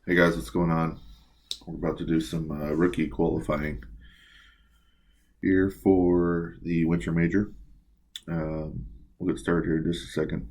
Hey guys, what's going on? We're about to do some rookie qualifying here for the Winter Major. We'll get started here in just a second.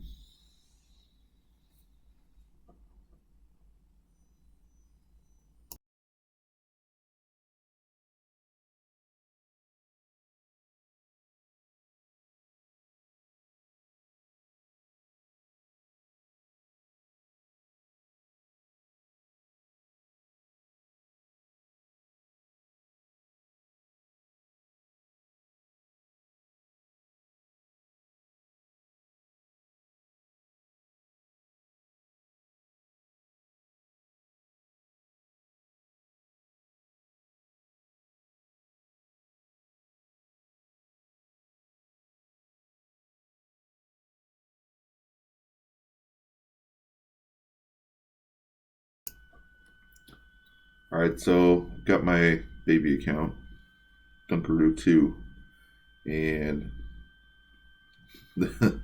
All right, so got my baby account, Dunkaroo 2, and the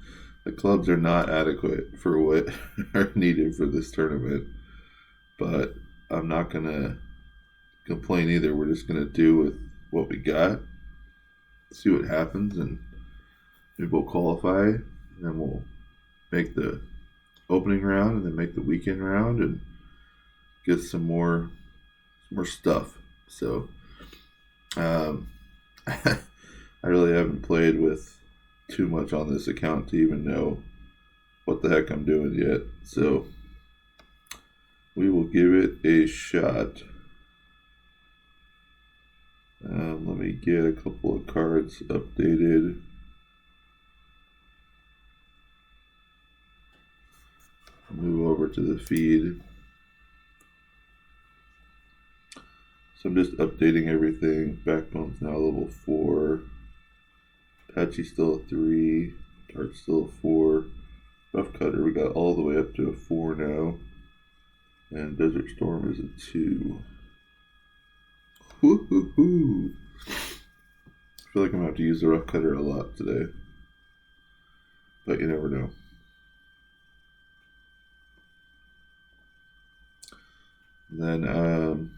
clubs are not adequate for what are needed for this tournament. But I'm not going to complain either. We're just going to do with what we got, see what happens, and maybe we'll qualify, and then we'll make the opening round and then make the weekend round and get some more stuff. So I really haven't played with too much on this account to even know what the heck I'm doing yet. So we will give it a shot. Let me get a couple of cards updated. Move over to the feed. So I'm just updating everything. Backbone's now level 4. Apache's still a 3. Dart's still a 4. Rough Cutter, we got all the way up to a 4 now. And Desert Storm is a 2. Woo-hoo-hoo. I feel like I'm going to have to use the Rough Cutter a lot today. But you never know. And then,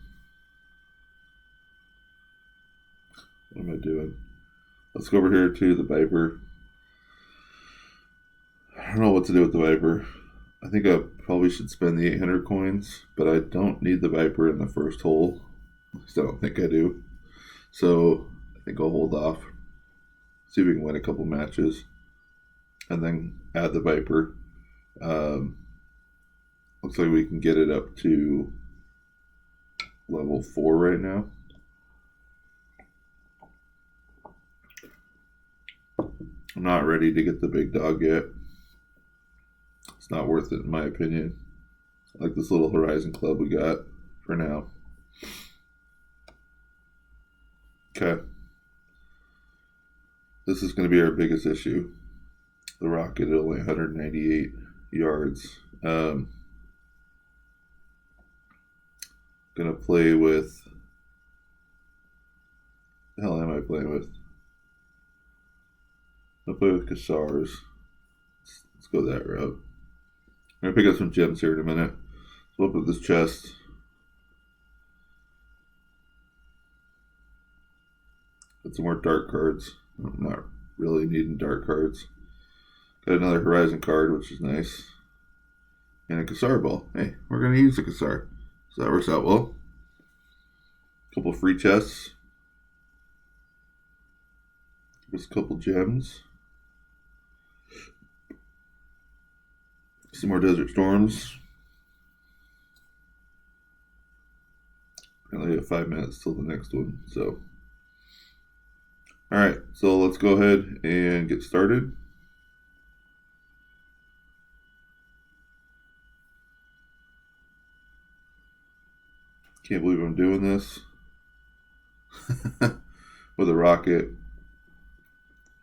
what am I doing? Let's go over here to the Viper. I don't know what to do with the Viper. I think I probably should spend the 800 coins, but I don't need the Viper in the first hole. At least I don't think I do. So I think I'll hold off. See if we can win a couple matches. And then add the Viper. Um, Looks like we can get it up to level 4 right now. I'm not ready to get the big dog yet. It's not worth it in my opinion. I like this little Horizon Club we got for now. Okay. This is going to be our biggest issue. The rocket at only 198 yards. Gonna play with. The hell am I playing with? I'll play with Kassars. Let's go that route. I'm gonna pick up some gems here in a minute. So open up this chest. Get some more dark cards. I'm not really needing dark cards. Got another Horizon card, which is nice. And a Kassar ball. Hey, we're gonna use the Kassar. So that works out well. A couple free chests. Give us a couple gems. Some more Desert Storms. I only have 5 minutes till the next one. So, all right. So let's go ahead and get started. Can't believe I'm doing this with a rocket,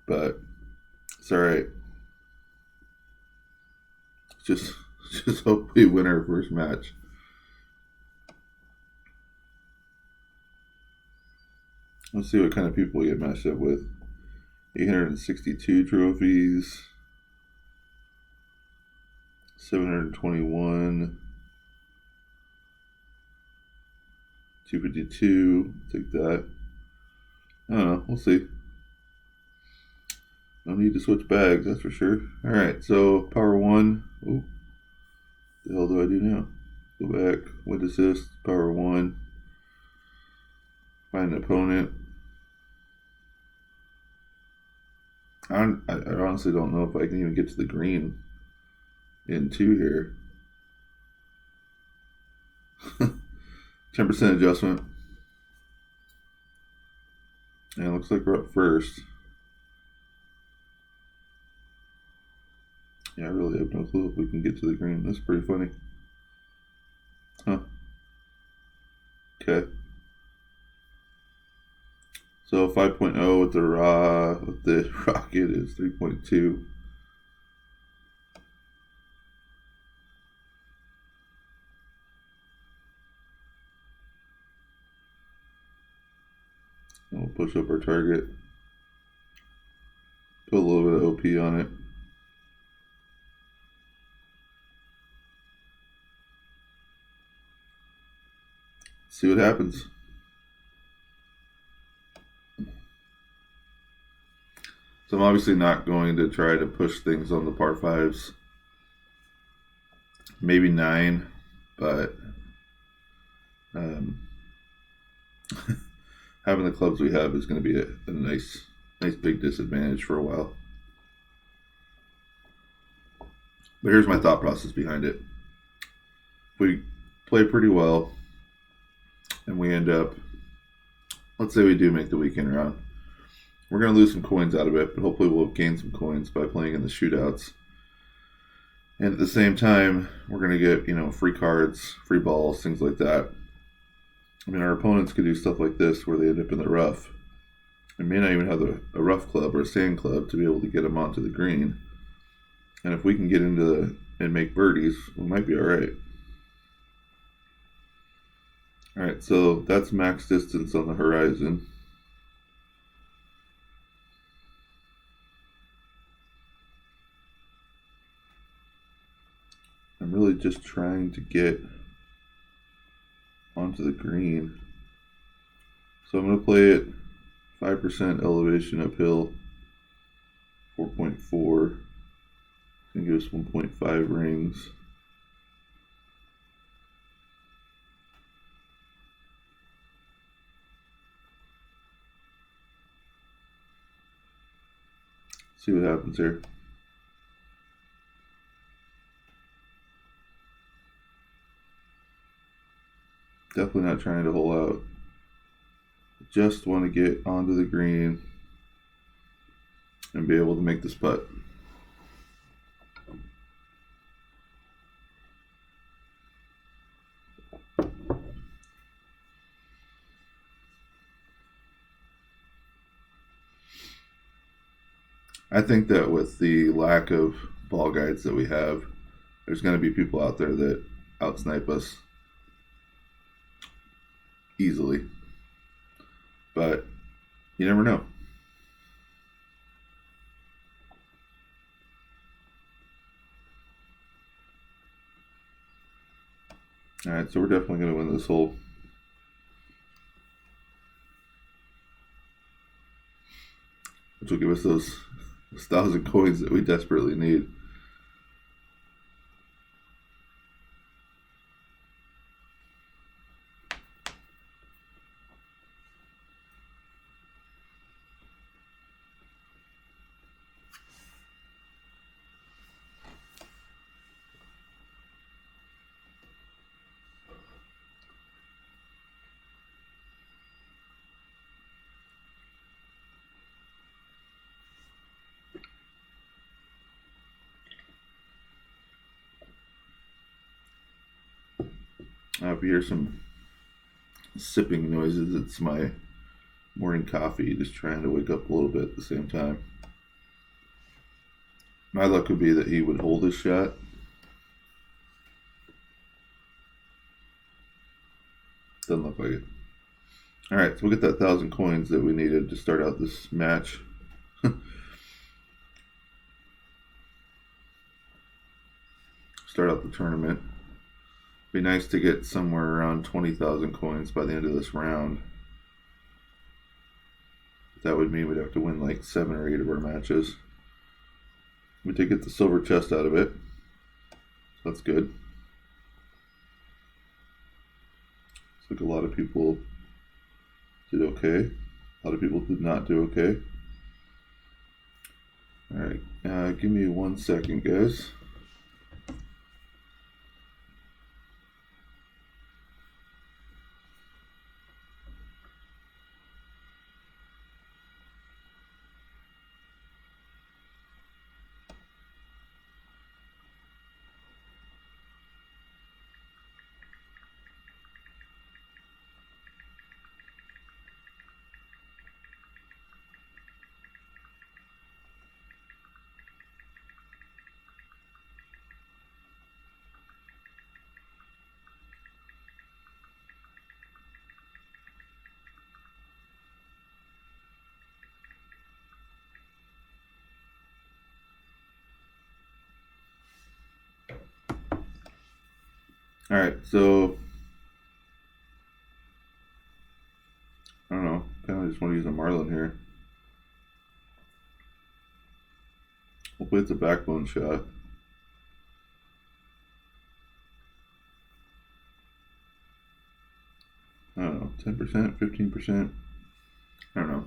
but it's all right. Just, just hope we win our first match. Let's see what kind of people we get matched up with. 862 trophies, 721, 252. Take that. I don't know. We'll see. No need to switch bags, that's for sure. All right, so power one. Oh, the hell do I do now? Go back. Wind assist. Power one. Find an opponent. I honestly don't know if I can even get to the green in two here. 10% adjustment. And it looks like we're up first. Yeah, I really have no clue if we can get to the green. That's pretty funny. Huh. Okay. So 5.0 with the rocket is 3.2. And we'll push up our target. Put a little bit of OP on it. See what happens. So I'm obviously not going to try to push things on the par fives. Maybe 9, but having the clubs we have is going to be a nice big disadvantage for a while. But here's my thought process behind it. If we play pretty well and we end up, let's say we do make the weekend round, we're going to lose some coins out of it, but hopefully we'll gain some coins by playing in the shootouts. And at the same time, we're going to get, free cards, free balls, things like that. I mean, our opponents could do stuff like this where they end up in the rough. They may not even have a rough club or a sand club to be able to get them onto the green. And if we can get into and make birdies, we might be all right. All right, so that's max distance on the horizon. I'm really just trying to get onto the green. So I'm going to play it 5% elevation uphill, 4.4. Can give us 1.5 rings. See what happens here. Definitely not trying to hole out. Just want to get onto the green and be able to make this putt. I think that with the lack of ball guides that we have, there's going to be people out there that outsnipe us easily. But you never know. All right, so we're definitely going to win this hole. Which will give us those 1,000 coins that we desperately need. If you hear some sipping noises, it's my morning coffee, just trying to wake up a little bit at the same time. My luck would be that he would hold his shot. Doesn't look like it. All right, so we'll get that 1,000 coins that we needed to start out this match. Start out the tournament. Be nice to get somewhere around 20,000 coins by the end of this round. That would mean we'd have to win like 7 or 8 of our matches. We did get the silver chest out of it. So that's good. Looks like a lot of people did okay. A lot of people did not do okay. Alright, give me 1 second, guys. Alright, so I don't know, kind of just want to use a Marlin here. Hopefully it's a backbone shot. I don't know, 10%, 15%. I don't know.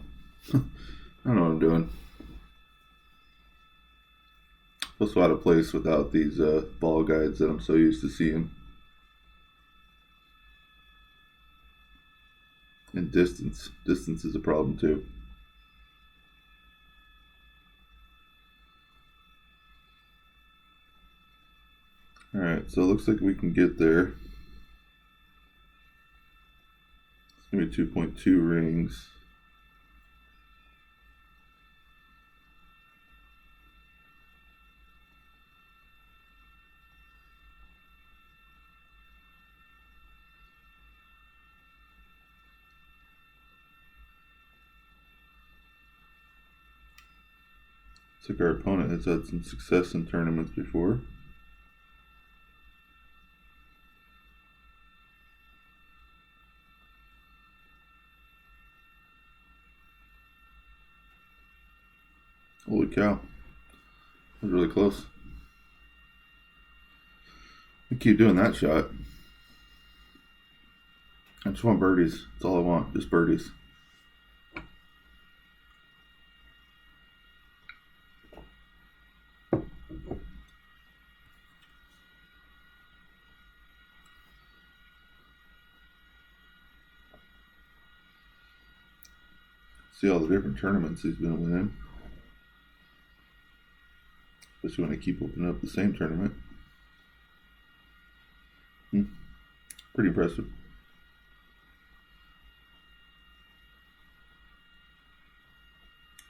I don't know what I'm doing. Also out of place without these ball guides that I'm so used to seeing. And distance. Distance is a problem too. Alright, so it looks like we can get there. It's going to be 2.2 rings. Looks like our opponent has had some success in tournaments before. Holy cow. That was really close. I keep doing that shot. I just want birdies. That's all I want. Just birdies. See all the different tournaments he's been winning. Especially when I keep opening up the same tournament. Pretty impressive.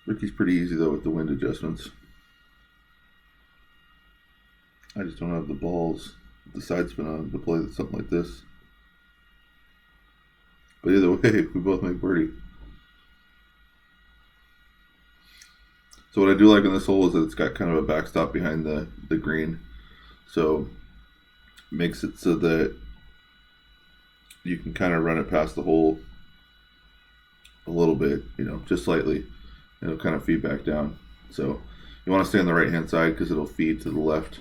Ricky's pretty easy though with the wind adjustments. I just don't have the balls with the side spin on to play something like this. But either way, we both make birdie. So what I do like on this hole is that it's got kind of a backstop behind the green. So it makes it so that you can kind of run it past the hole a little bit, just slightly. It'll kind of feed back down. So you want to stay on the right hand side because it'll feed to the left.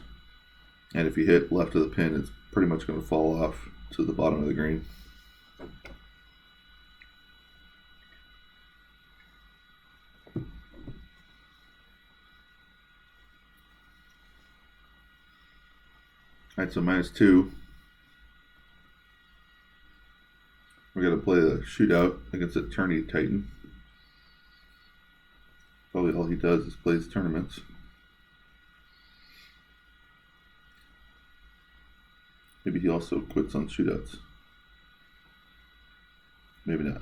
And if you hit left of the pin, it's pretty much going to fall off to the bottom of the green. Alright, so -2. We're going to play the shootout against Attorney Titan. Probably all he does is plays tournaments. Maybe he also quits on shootouts. Maybe not.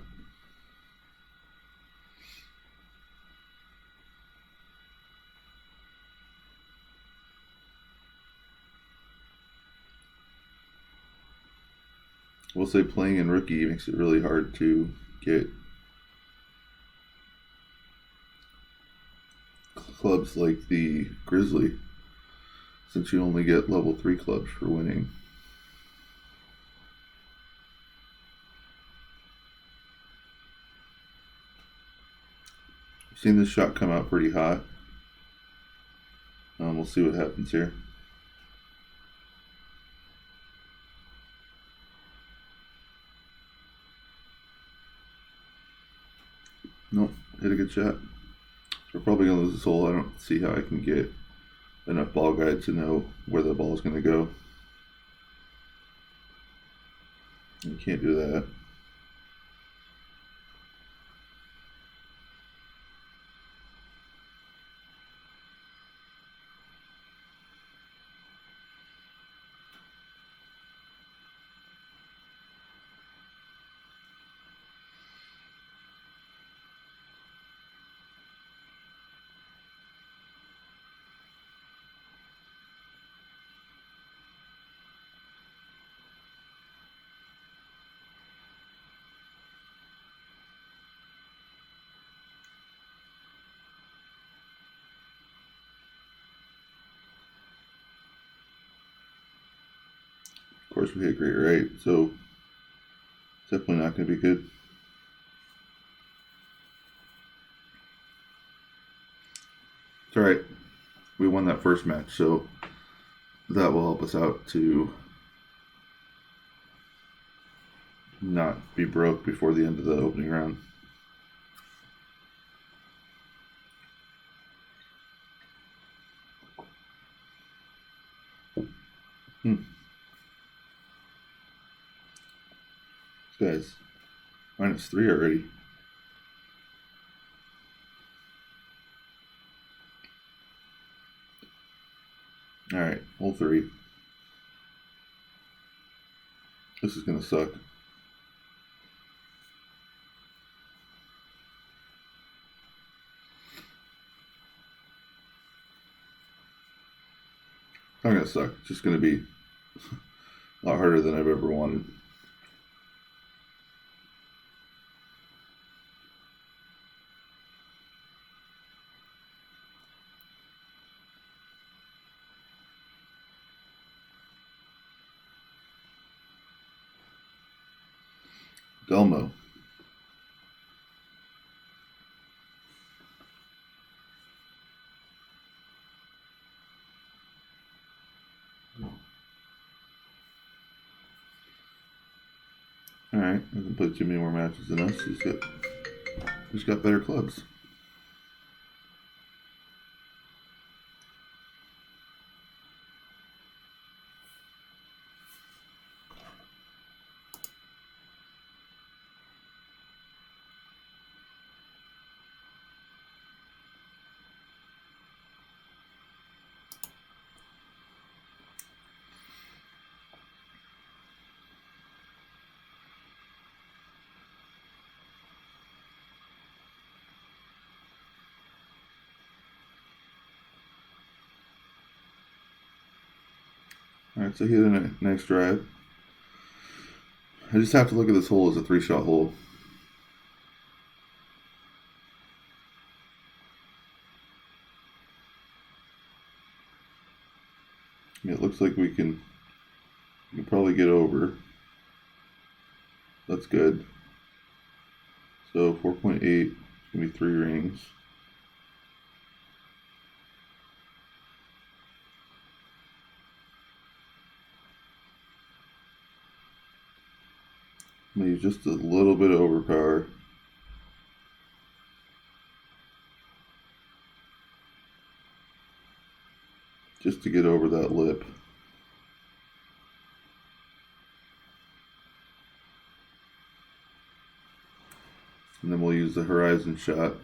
We'll say playing in rookie makes it really hard to get clubs like the Grizzly, since you only get level 3 clubs for winning. Seen this shot come out pretty hot. We'll see what happens here. Nope, hit a good shot. We're probably going to lose this hole. I don't see how I can get enough ball guide to know where the ball is going to go. You can't do that. Of course, we hit great right, so it's definitely not going to be good. It's alright. We won that first match, so that will help us out to not be broke before the end of the opening round. This guy's -3 already. Alright, hole 3. This is going to suck. It's not going to suck. It's just going to be a lot harder than I've ever wanted. Delmo. Alright, hasn't played too many more matches than us. He's got better clubs. Alright, so here's the next drive. I just have to look at this hole as a 3-shot hole. It looks like we can probably get over. That's good. So 4.8 is going to be 3 rings. Maybe just a little bit of overpower. Just to get over that lip. And then we'll use the horizon shot.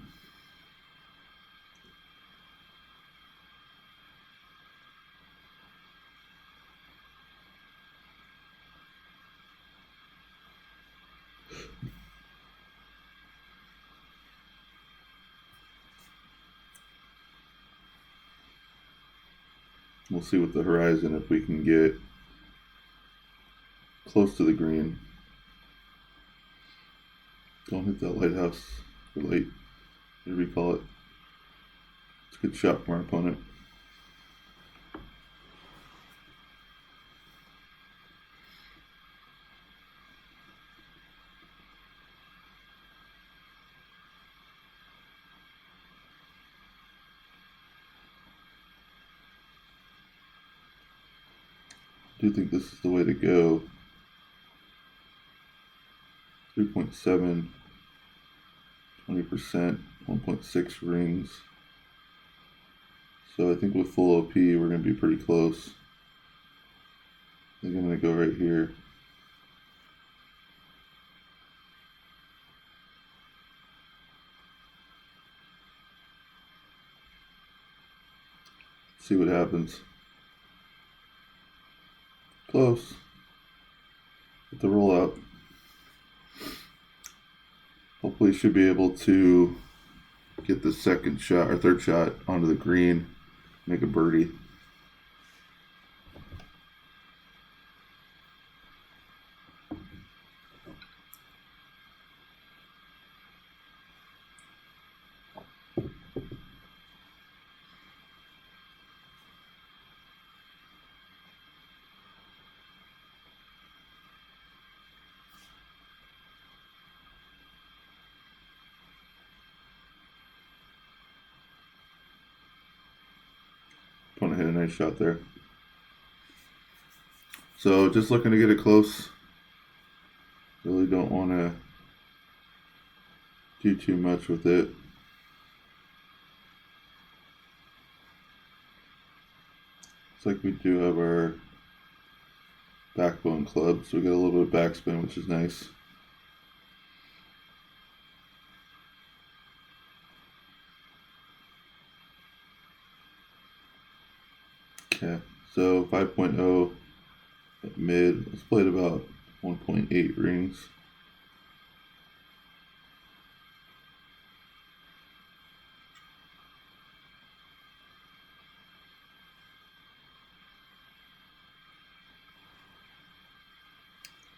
We'll see with the horizon if we can get close to the green. Don't hit that lighthouse or light, whatever you call it. It's a good shot from our opponent. do think this is the way to go. 3.7, 20%, 1.6 rings. So I think with full OP, we're going to be pretty close. I think I'm going to go right here. See what happens. Close. Get the rollout. Hopefully should be able to get the second shot or third shot onto the green, make a birdie. Opponent hit a nice shot there. So just looking to get it close. Really don't want to do too much with it. Looks like we do have our backbone club, so we got a little bit of backspin, which is nice. Okay, so 5.0 at mid. Let's play it about 1.8 rings.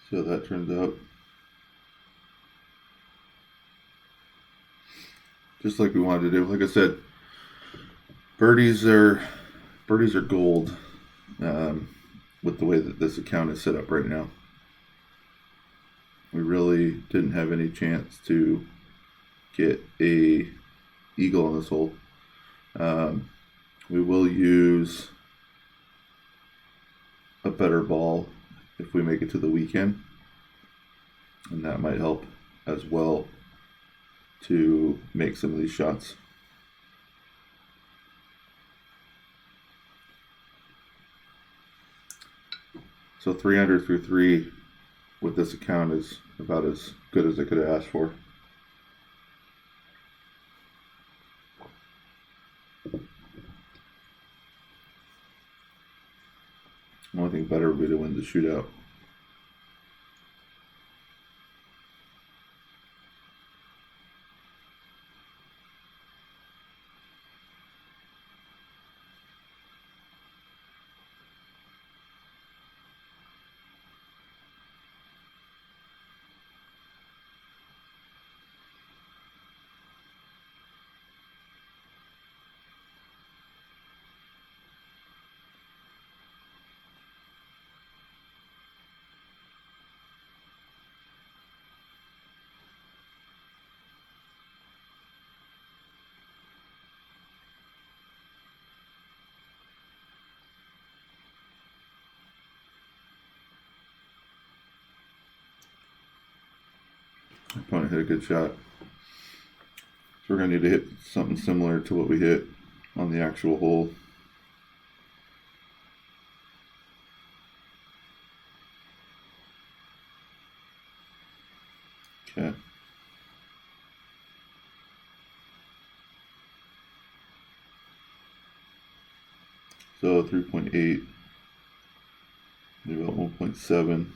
See how that turns out. Just like we wanted to do. Like I said, birdies are gold with the way that this account is set up right now. We really didn't have any chance to get a eagle on this hole. We will use a better ball if we make it to the weekend, and that might help as well to make some of these shots. So 300 through 3 with this account is about as good as I could have asked for. Only thing better would be to win the shootout. Opponent hit a good shot. So we're going to need to hit something similar to what we hit on the actual hole. Okay. So 3.8, maybe about 1.7.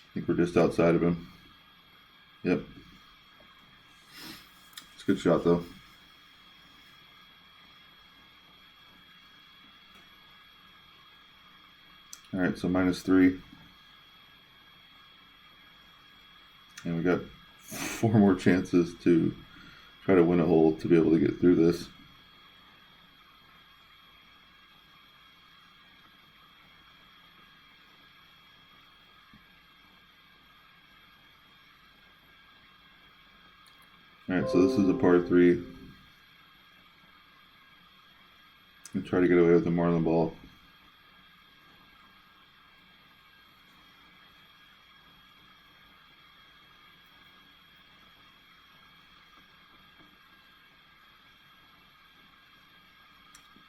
I think we're just outside of him. Yep. It's a good shot though. All right, so -3. And we got 4 more chances to try to win a hole to be able to get through this. Alright, so this is a par 3. I'm try to get away with the marlin ball.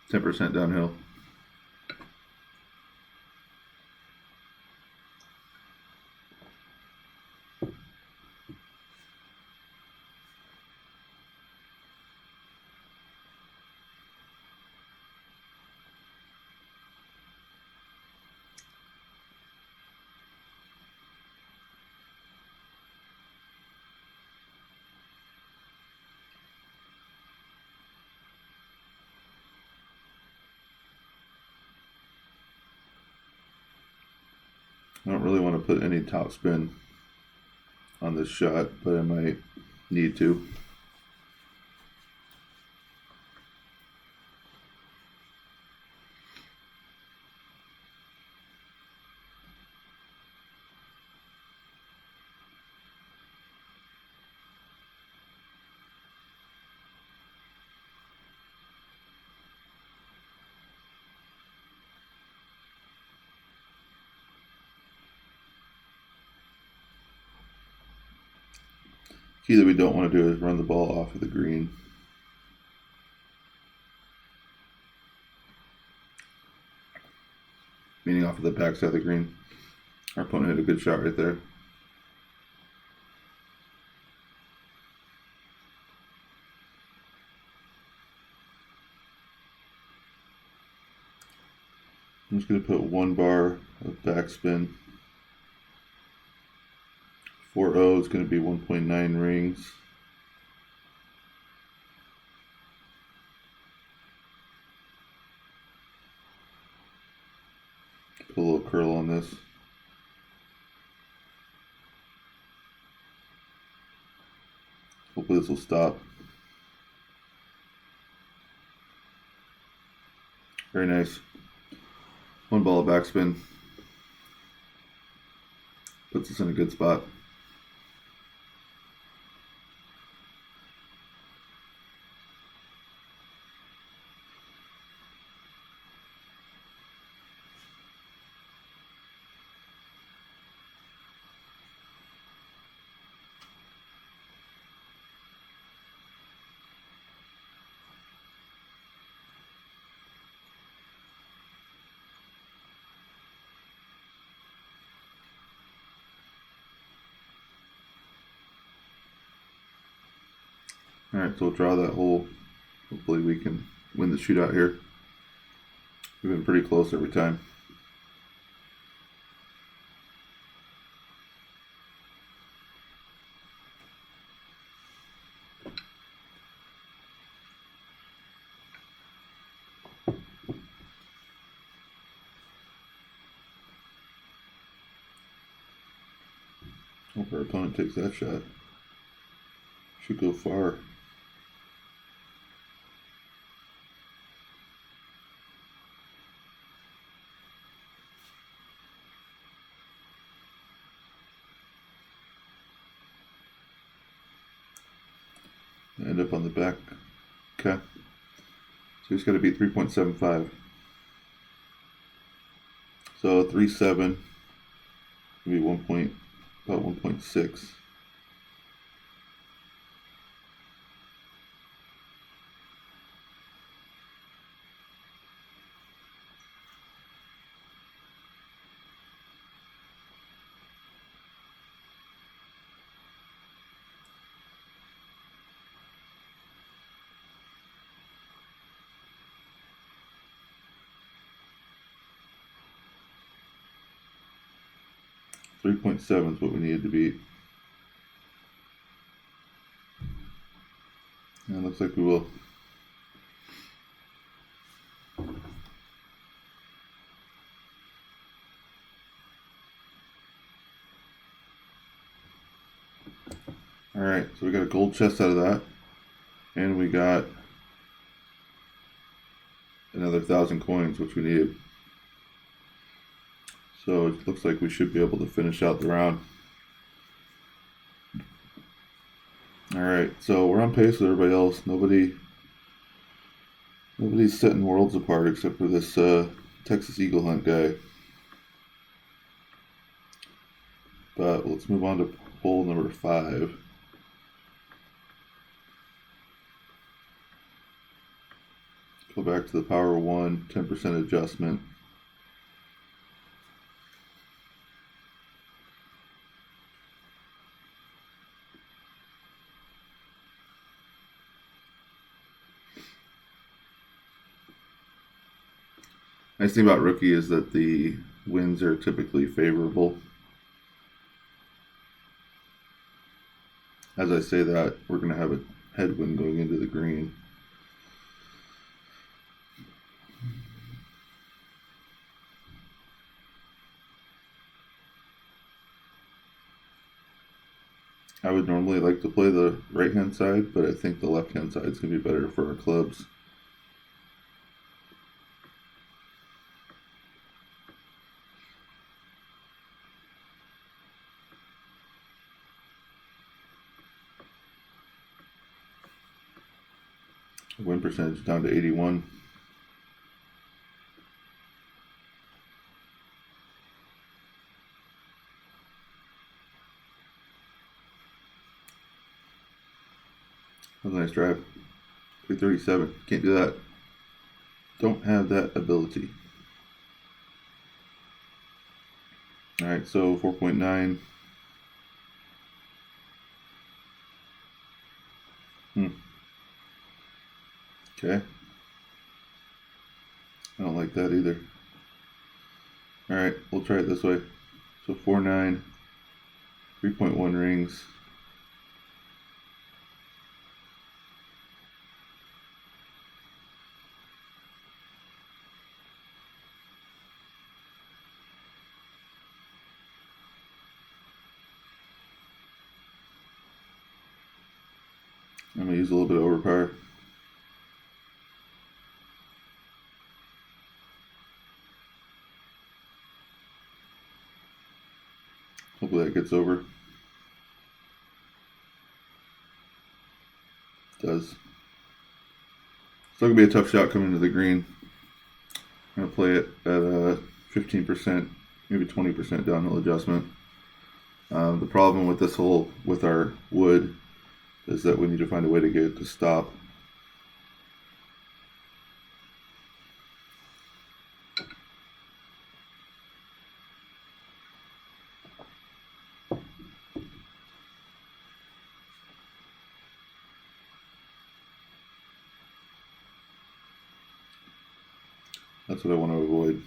%, downhill. I don't really want to put any topspin on this shot, but I might need to. Key that we don't want to do is run the ball off of the green. Meaning off of the backside of the green. Our opponent hit a good shot right there. I'm just going to put 1 bar of backspin. 4.0 is going to be 1.9 rings. Put a little curl on this. Hopefully this will stop. Very nice. 1 ball of backspin. Puts us in a good spot. Alright, so we'll draw that hole. Hopefully we can win the shootout here. We've been pretty close every time. Hope our opponent takes that shot. Should go far. End up on the back. Okay. So he's got to be 3.75. So 3.7 would be about 1.6. .7 is what we needed to beat. And it looks like we will. Alright, so we got a gold chest out of that. And we got another 1,000 coins, which we needed. So it looks like we should be able to finish out the round. Alright, so we're on pace with everybody else. Nobody's setting worlds apart except for this Texas Eagle Hunt guy. But let's move on to poll number 5. Go back to the Power 1, 10% adjustment. Nice thing about Rookie is that the winds are typically favorable. As I say that, we're going to have a headwind going into the green. I would normally like to play the right-hand side, but I think the left-hand side is going to be better for our clubs. Win percentage down to 81. That was a nice drive. 337. Can't do that. Don't have that ability. Alright, so 4.9. Okay. I don't like that either. Alright, we'll try it this way. So 4.9, 3.1 rings. I'm going to use a little bit of overpower. Hopefully that gets over. It does. Still going to be a tough shot coming to the green. I'm going to play it at 15%, maybe 20% downhill adjustment. The problem with this hole, with our wood, is that we need to find a way to get it to stop. That's what I want to avoid.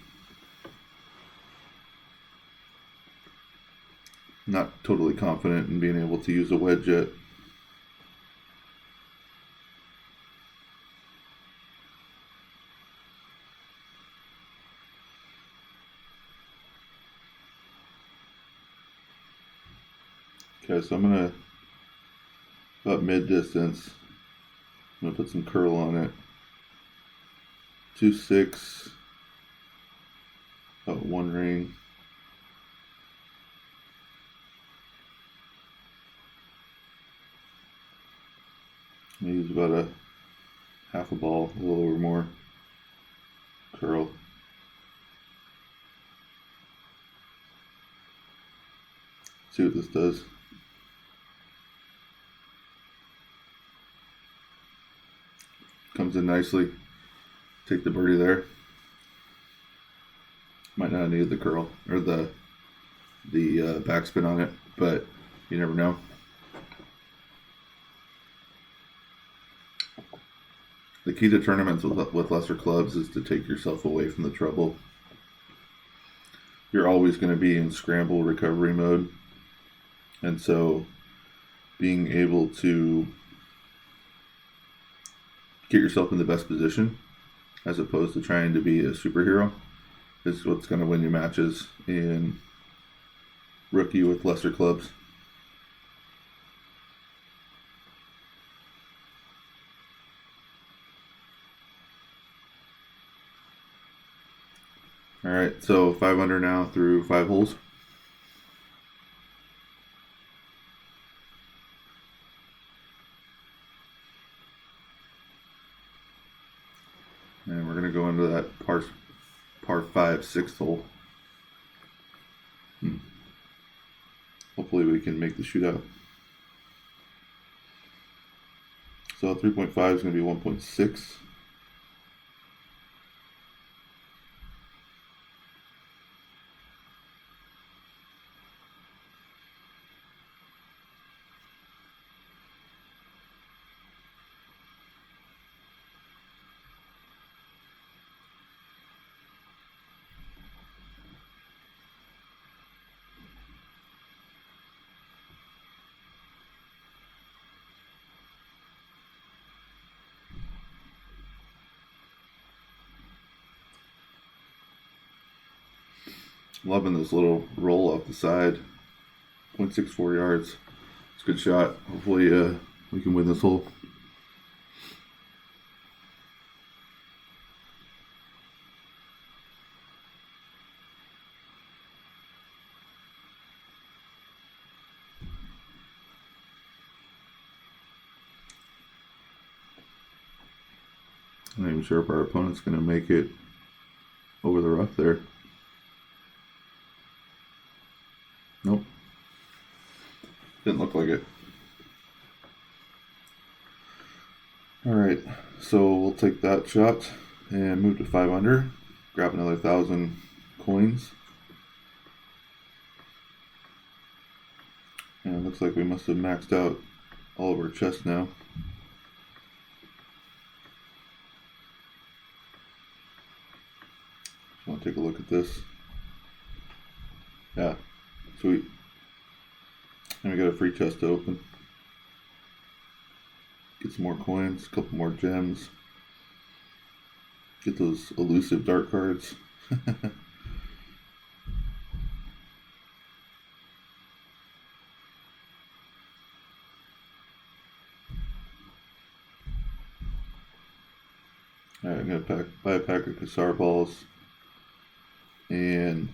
Not totally confident in being able to use a wedge yet. Okay, so I'm going to, about mid-distance, I'm going to put some curl on it. 2.6, about 1 ring. I'm going to use about a half a ball, a little over more curl. See what this does. Comes in nicely. Take the birdie there. Might not have needed the curl or the backspin on it, but you never know. The key to tournaments with lesser clubs is to take yourself away from the trouble. You're always going to be in scramble recovery mode, and so being able to get yourself in the best position as opposed to trying to be a superhero is what's going to win you matches in Rookie with lesser clubs. All right, so 5 under now through 5 holes. And we're going to go into that par 5 sixth hole. Hopefully we can make the shootout. So 3.5 is going to be 1.6. Loving this little roll off the side. 0.64 yards. It's a good shot. Hopefully we can win this hole. I'm not even sure if our opponent's going to make it over the rough there. Nope. Didn't look like it. Alright, so we'll take that shot and move to 5 under. Grab another 1,000 coins. And it looks like we must have maxed out all of our chests now. Just want to take a look at this. Yeah, sweet. And we got a free chest to open. Get some more coins, a couple more gems. Get those elusive dark cards. Alright, I'm going to buy a pack of Kassar balls and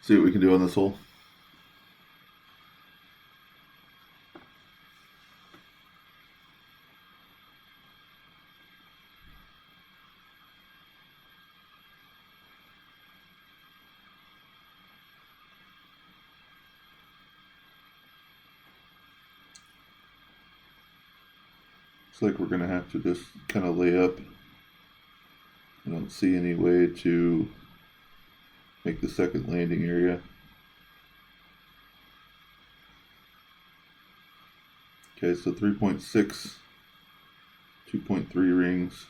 see what we can do on this hole. Looks like we're going to have to just kind of lay up. I don't see any way to make the second landing area. Okay, so 3.6, 2.3 rings.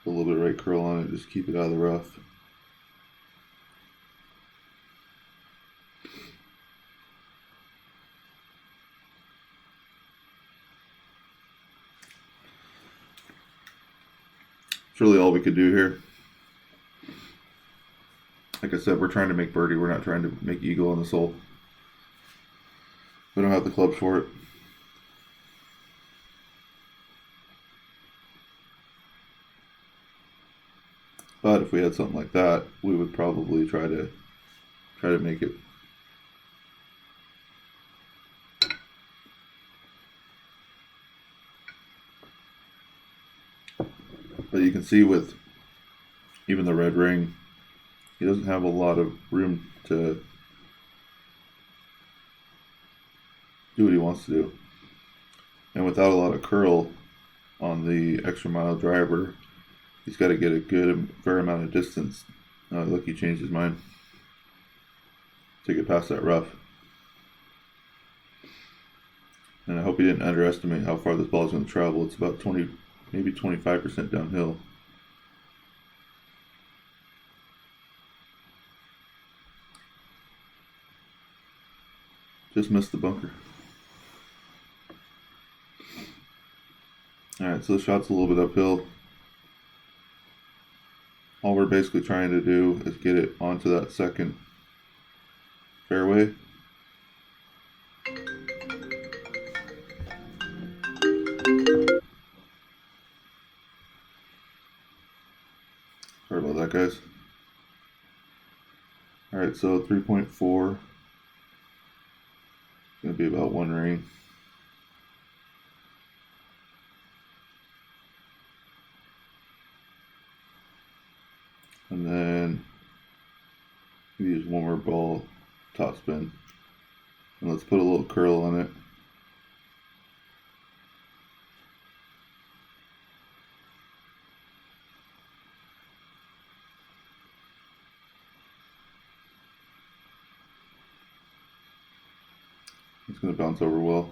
A little bit of right curl on it, just keep it out of the rough. It's really all we could do here. Like I said, we're trying to make birdie. We're not trying to make eagle on this hole. We don't have the clubs for it. But if we had something like that, we would probably try to make it. But you can see with even the red ring, he doesn't have a lot of room to do what he wants to do. And without a lot of curl on the extra mile driver, he's got to get a good fair amount of distance. Look, he changed his mind to get past that rough. And I hope he didn't underestimate how far this ball is going to travel. It's about 20, maybe 25% downhill. Just missed the bunker. Alright, so the shot's a little bit uphill. All we're basically trying to do is get it onto that second fairway. guys. Alright, so 3.4 is going to be about 1 ring. And then use one more ball top spin. And let's put a little curl on it. It's going to bounce over well.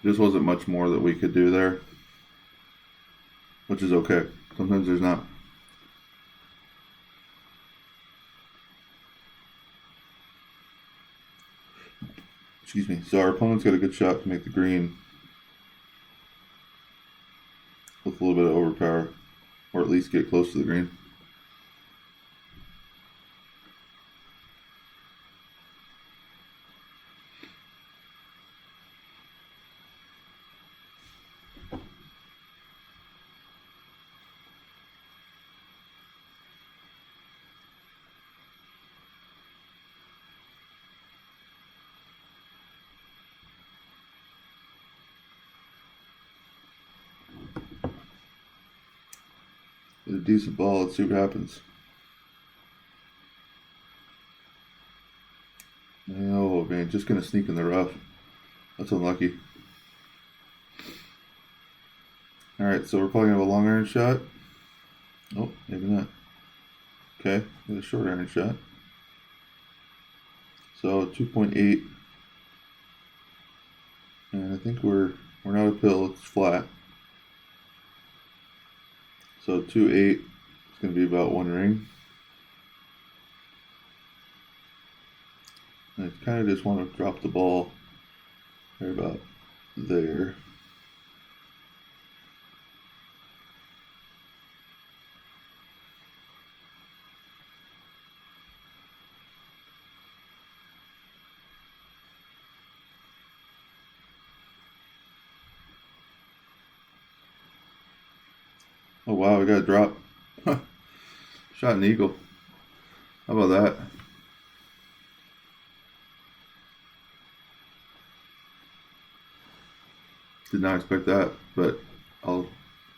Just wasn't much more that we could do there, which is okay. Sometimes there's not. Excuse me. So our opponent's got a good shot to make the green with a little bit of overpower, or at least get close to the green. Get a decent ball. Let's see what happens. Oh man, just gonna sneak in the rough. That's unlucky. Alright, so we're probably gonna have a long iron shot. Oh, maybe not. Okay, get a short iron shot. So 2.8. And I think we're not uphill, it's flat. So 2.8 is gonna be about 1 ring. I kind of just want to drop the ball right about there. Oh wow, we got a drop. Shot an eagle. How about that? Did not expect that, but I'll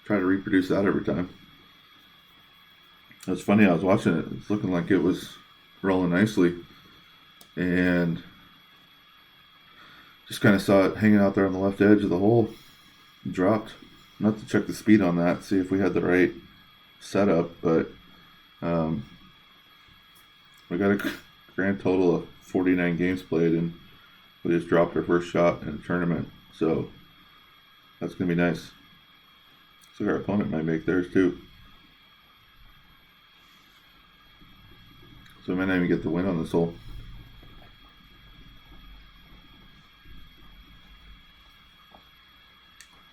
try to reproduce that every time. It was funny, I was watching it. It's looking like it was rolling nicely. And just kind of saw it hanging out there on the left edge of the hole. It dropped. Not to check the speed on that, see if we had the right setup, but we got a grand total of 49 games played, and we just dropped our first shot in a tournament. So that's going to be nice. So our opponent might make theirs too. So we might not even get the win on this hole.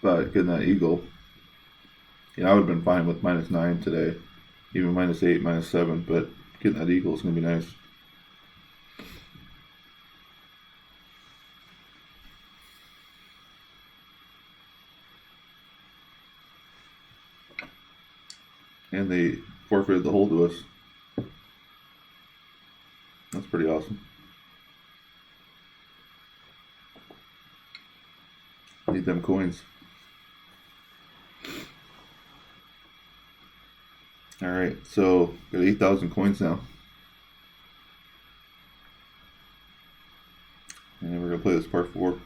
But getting that eagle, I would have been fine with -9 today, even -8, -7, but getting that eagle is going to be nice. And they forfeited the hole to us. That's pretty awesome. Need them coins. Alright, so got 8,000 coins now. And we're going to play this par 4.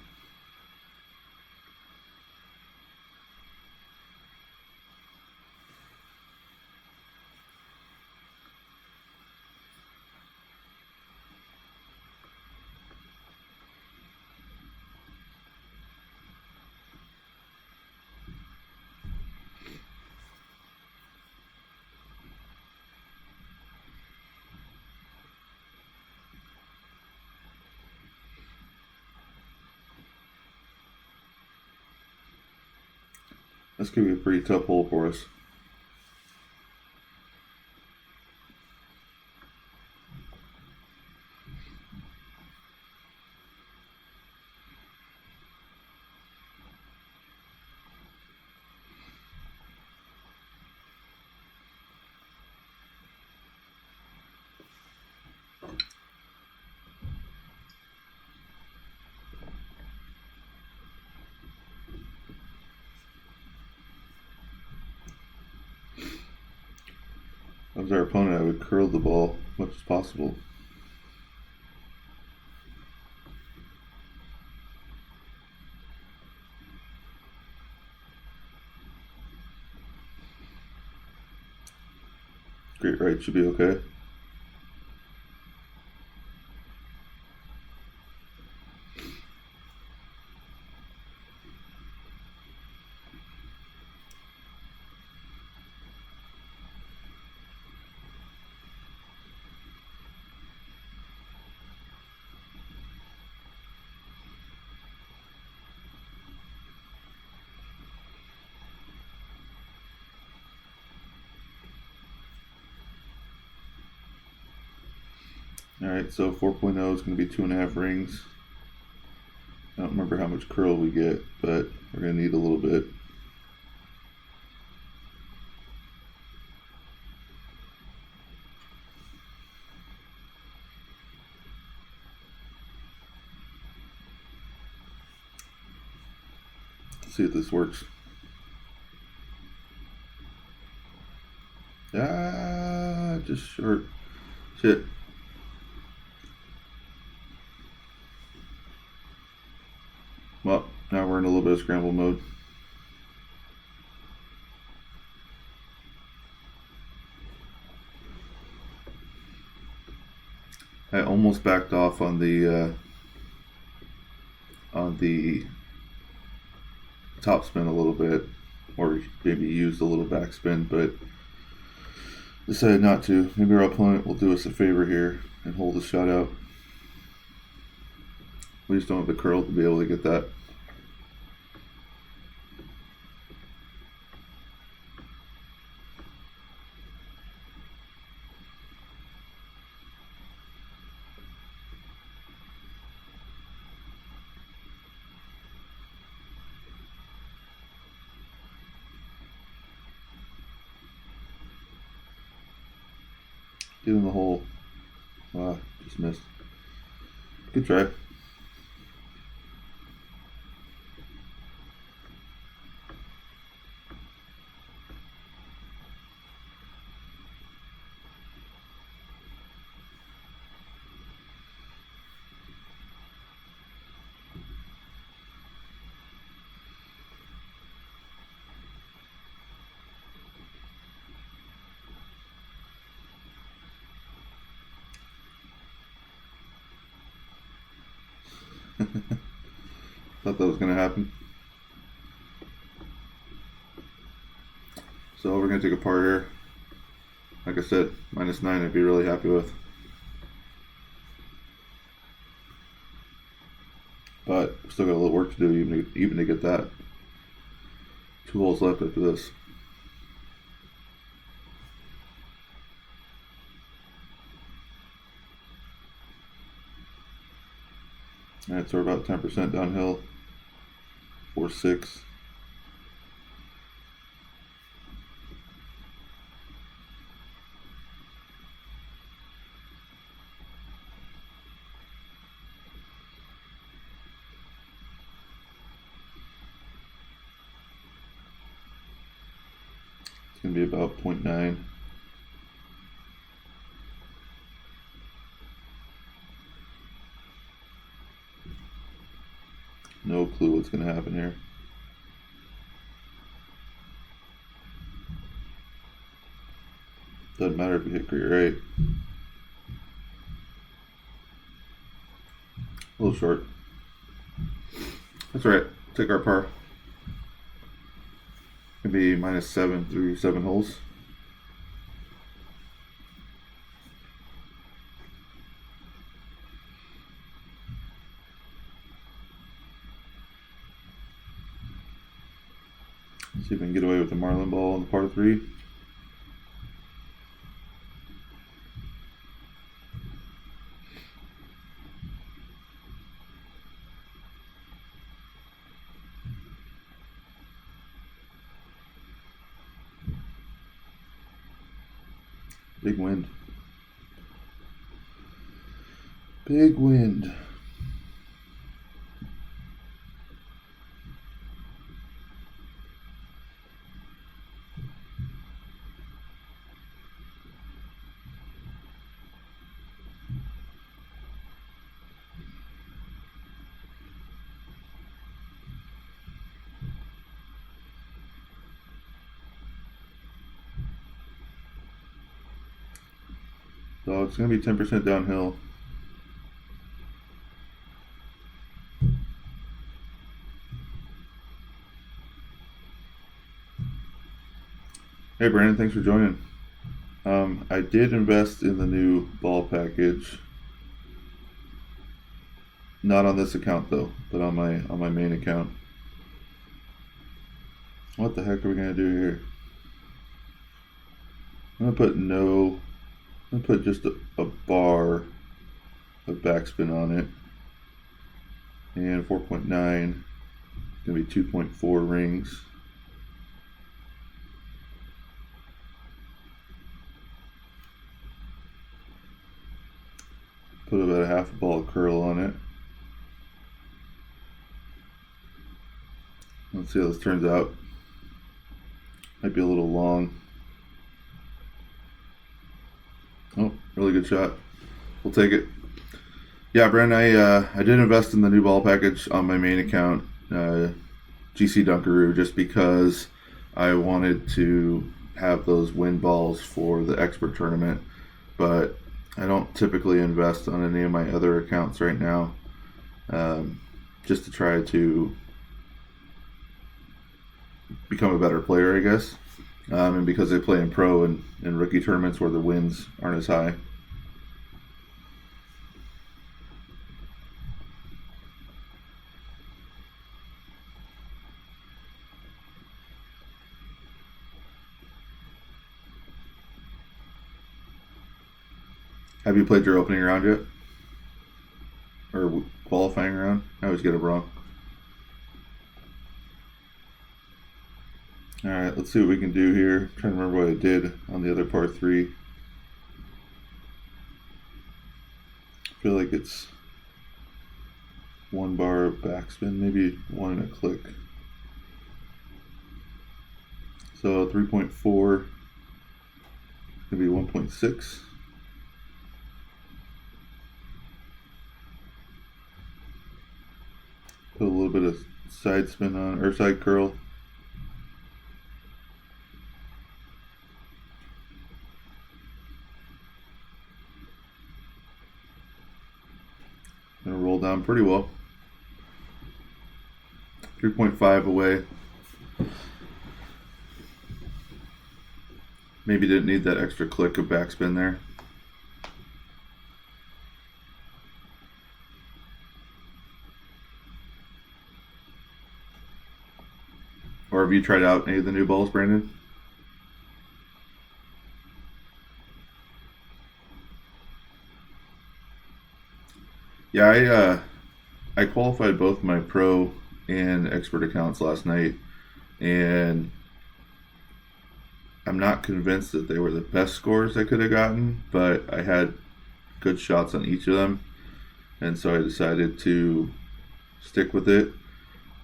This could be a pretty tough hole for us. I was our opponent, I would curl the ball as much as possible. Great right should be okay. Alright, so 4.0 is going to be 2.5 rings. I don't remember how much curl we get, but we're going to need a little bit. Let's see if this works. Ah, just short. Shit. Well, now we're in a little bit of scramble mode. I almost backed off on the top spin a little bit, or maybe used a little backspin, but decided not to. Maybe our opponent will do us a favor here and hold the shot out. We just don't have the curl to be able to get that. Get in the hole. Ah, just missed. Good try. Thought that was going to happen. So we're going to take a par here. Like I said, -9 I'd be really happy with. But we still got a little work to do even to get that. 2 holes left after this. Alright, so we're about 10% downhill. 4-6. It's going to be about 0.9. No clue what's going to happen here. Doesn't matter if we hit great right. A little short. That's right. Take our par. Gonna be -7 through 7 holes. See if we can get away with the Marlin ball on the par 3. Big wind. Big wind. So it's going to be 10% downhill. Hey Brandon, thanks for joining. I did invest in the new ball package. Not on this account though, but on my main account. What the heck are we gonna do here? I'm gonna put just a bar of backspin on it. And 4.9, gonna be 2.4 rings. Put about a half a ball of curl on it. Let's see how this turns out. Might be a little long. Oh, really good shot. We'll take it. Yeah, Brent, I did invest in the new ball package on my main account, GC Dunkaroo, just because I wanted to have those win balls for the expert tournament, but I don't typically invest on any of my other accounts right now, just to try to become a better player, I guess. And because they play in pro and rookie tournaments where the wins aren't as high. Have you played your opening round yet? Or qualifying round? I always get it wrong. Alright, let's see what we can do here. I'm trying to remember what I did on the other par 3. I feel like it's 1 bar of backspin, maybe 1 and a click. So 3.4, maybe 1.6. Put a little bit of side spin on, or side curl. Gonna roll down pretty well. 3.5 away. Maybe didn't need that extra click of backspin there. Or have you tried out any of the new balls, Brandon? Yeah, I qualified both my pro and expert accounts last night, and I'm not convinced that they were the best scores I could have gotten, but I had good shots on each of them, and so I decided to stick with it.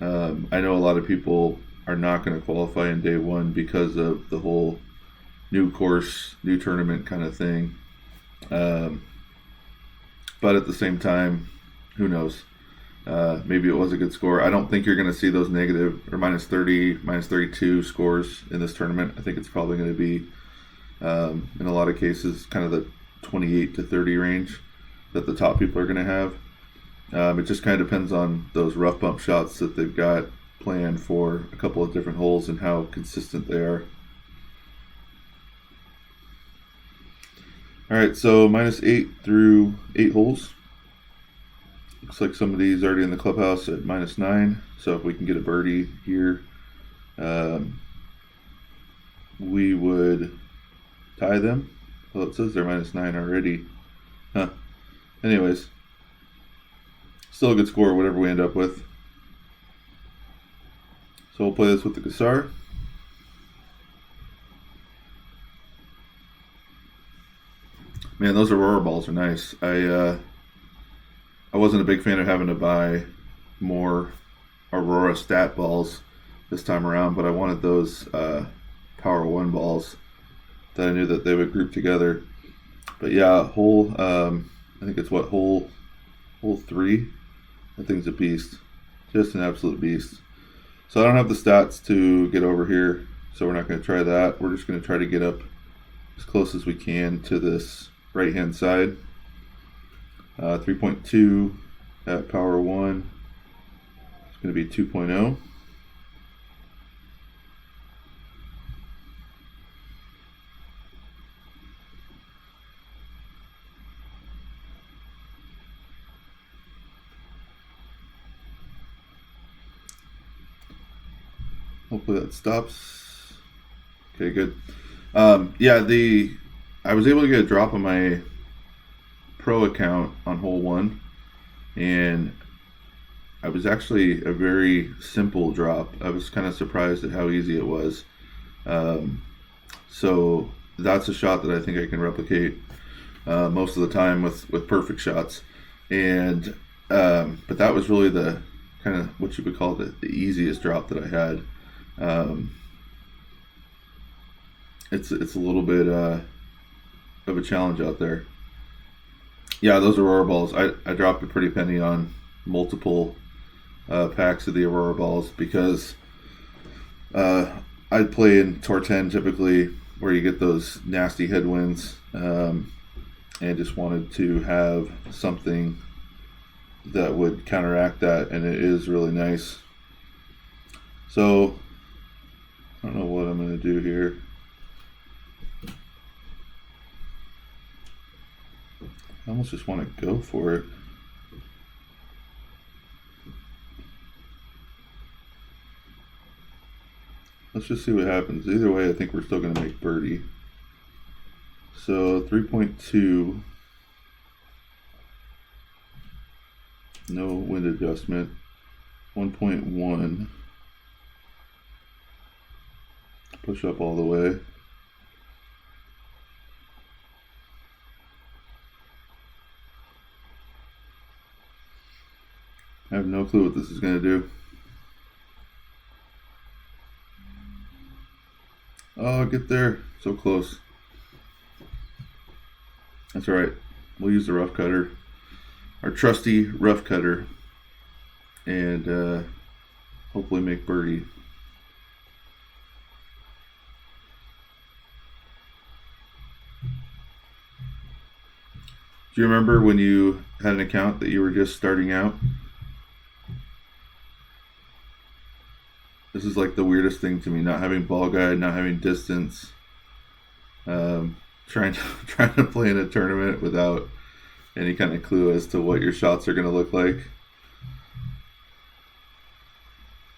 I know a lot of people are not going to qualify in day one because of the whole new course, new tournament kind of thing. But at the same time, who knows? Maybe it was a good score. I don't think you're going to see those negative or minus 30, minus 32 scores in this tournament. I think it's probably going to be, in a lot of cases, kind of the 28 to 30 range that the top people are going to have. It just kind of depends on those rough bump shots that they've got planned for a couple of different holes and how consistent they are. All right, so minus 8 through 8 holes. Looks like somebody's already in the clubhouse at minus 9. So if we can get a birdie here, we would tie them. Well, it says they're minus 9 already. Huh. Anyways, still a good score, whatever we end up with. So we'll play this with the Gassar. Man, those Aurora balls are nice. I wasn't a big fan of having to buy more Aurora stat balls this time around, but I wanted those Power 1 balls that I knew that they would group together. But yeah, hole, I think it's what, hole 3? That thing's a beast. Just an absolute beast. So I don't have the stats to get over here, so we're not going to try that. We're just going to try to get up as close as we can to this right hand side. 3.2 at power 1. It's going to be 2.0. Hopefully that stops. Okay, good. Yeah, I was able to get a drop on my pro account on hole 1, and I was actually a very simple drop. I was kind of surprised at how easy it was. So that's a shot that I think I can replicate most of the time with perfect shots. And but that was really the kind of what you would call the easiest drop that I had. It's a little bit of a challenge out there. Yeah, those Aurora balls. I dropped a pretty penny on multiple packs of the Aurora balls because I'd play in Tour 10 typically where you get those nasty headwinds, and just wanted to have something that would counteract that, and it is really nice. So I don't know what I'm going to do here. I almost just want to go for it. Let's just see what happens. Either way, I think we're still going to make birdie. So 3.2. No wind adjustment. 1.1. Push up all the way. I have no clue what this is going to do. Oh, get there. So close. That's all right. We'll use the rough cutter. Our trusty rough cutter. And hopefully make birdie. Do you remember when you had an account that you were just starting out? This is like the weirdest thing to me, not having ball guide, not having distance, trying to play in a tournament without any kind of clue as to what your shots are going to look like.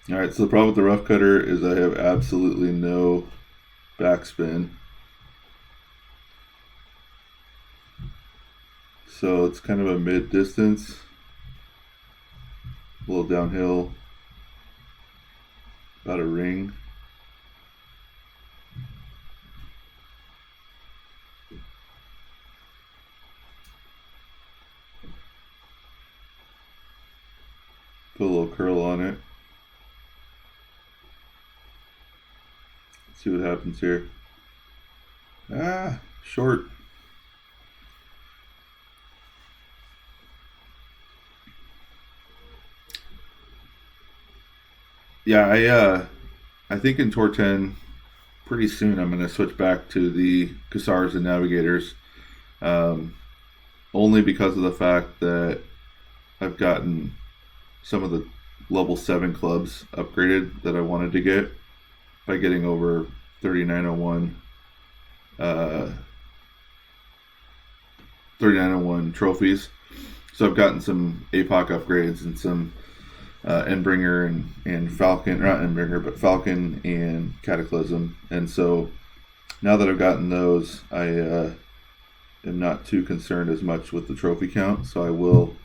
All right, so the problem with the rough cutter is I have absolutely no backspin. So it's kind of a mid distance, a little downhill. About a ring. Put a little curl on it. Let's see what happens here. Ah, short. Yeah, I think in Tour 10 pretty soon I'm going to switch back to the Cassars and Navigators, only because of the fact that I've gotten some of the level 7 clubs upgraded that I wanted to get by getting over 3901 3901 trophies. So I've gotten some APOC upgrades and some Endbringer and Falcon, not Endbringer, but Falcon and Cataclysm. And so now that I've gotten those, I am not too concerned as much with the trophy count. So I will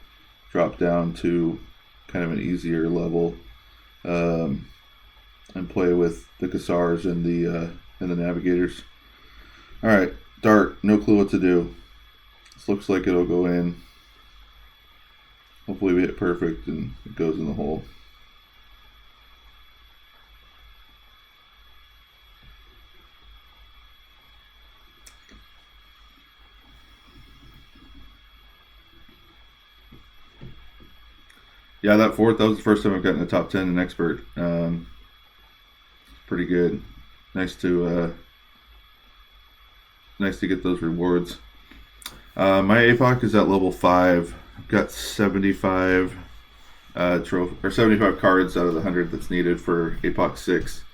drop down to kind of an easier level and play with the Cassars and the Navigators. All right, dart, no clue what to do. This looks like it'll go in. Hopefully we hit perfect and it goes in the hole. Yeah, that fourth, that was the first time I've gotten a top 10 in expert. Pretty good. Nice to get those rewards. My APOC is at level 5. I've got 75 trophy or 75 cards out of the 100 that's needed for APOC 6.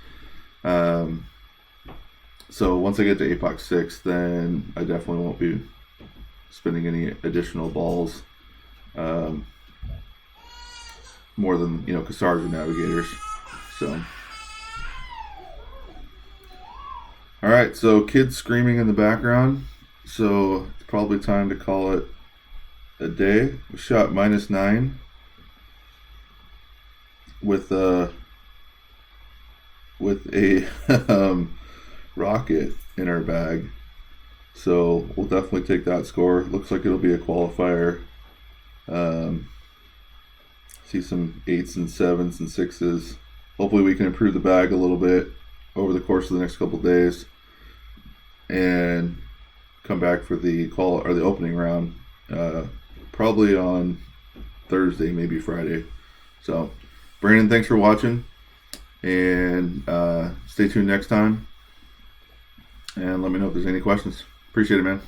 So once I get to APOC 6, then I definitely won't be spending any additional balls. More than, Cassars or Navigators. So, all right. So kids screaming in the background. So it's probably time to call it a day. We shot -9 with a rocket in our bag. So we'll definitely take that score. Looks like it'll be a qualifier. See some 8s and 7s and 6s. Hopefully we can improve the bag a little bit over the course of the next couple of days and come back for the opening round, probably on Thursday, maybe Friday. So Brandon, thanks for watching, and stay tuned next time, and let me know if there's any questions. Appreciate it, man.